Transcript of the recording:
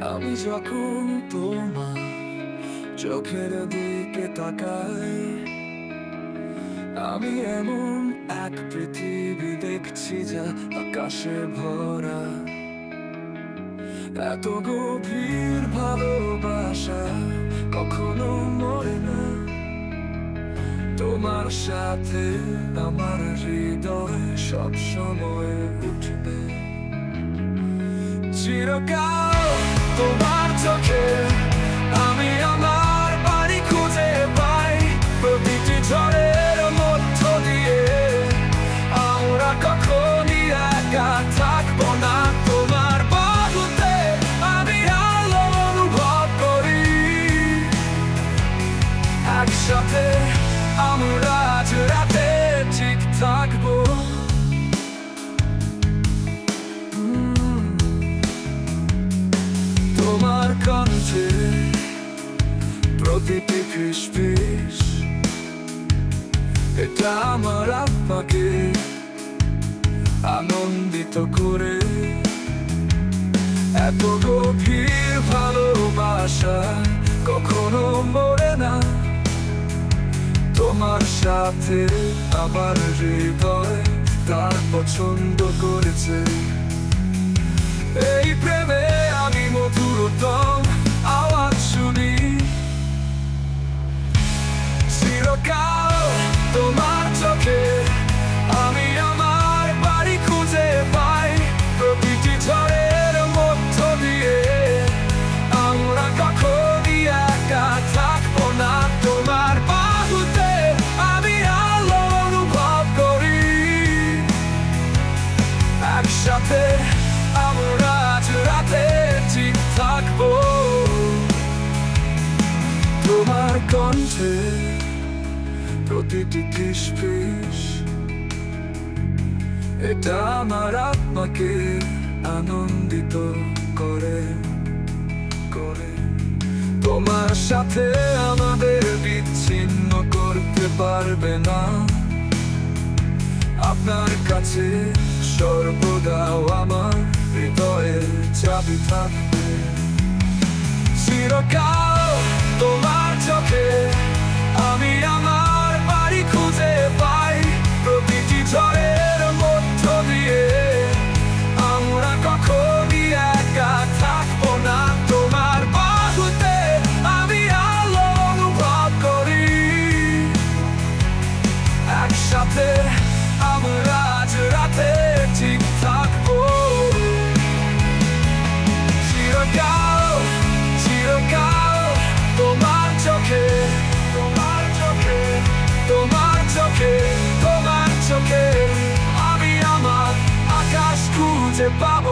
আমি যখন তোমার চোখের দিকে তাকাই, আমি এমন এক পৃথিবী দেখছি যা আকাশে ভরা। এত গভীর ভালোবাসা কখনো মরে না। তোমার সাথে আমার হৃদয় সব সময় উঠবে। চিরকাল তোমার চোখে আমি আমার বাড়ি খুঁজে পাই। প্রতিটি ঝড়ের মধ্য দিয়ে আমরা কখনই একা থাকবো না। তোমার বাহুতে আমি আলো অনুভব করি। একসাথে আমরা আজ রাতে ঠিক থাকবো। তোমার কণ্ঠে প্রতিটি ফিসফিস, এটা আমার আত্মাকে আনন্দিত করে। এত গভীর ভালোবাসা কখনো মরে না। তোমার সাথে আমার হৃদয় তার পছন্দ করেছে। এই প্রেমে আমি মধুরতম আওয়াজ শুনি। চিরকাল তোমার চোখে আমি আমার বাড়ি খুঁজে পাই। প্রতিটি ঝড়ের মধ্য দিয়ে আমরা কখনই একা থাকবো না। তোমার বাহুতে আমি আলো অনুভব করি। একসাথে আমরা আজ রাতে ঠিক থাকবো। তোমার কণ্ঠে প্রতিটি ফিসফিস, এটা আমার আত্মাকে আনন্দিত করে। তোমার সাথে আমাদের বিচ্ছিন্ন করতে পারবে না। আপনার কাছে সর্বদাও আমার হৃদয়ের চাবি থাকবে। চিরকাল তোমার চোখে আমি আমার বাড়ি খুঁজে পাই। প্রতিটি ঝড়ের মধ্য দিয়ে আমরা কখনই একা থাকবো না। তোমার বাহুতে আমি আলো অনুভব করি। একসাথে আমরা আজ রাতে ঠিক থাকবো। চিরকাল চিরকাল তোমার চোখে, তোমার চোখে, তোমার চোখে, তোমার চোখে আমি আমার আকাশ খুঁজে পাবো।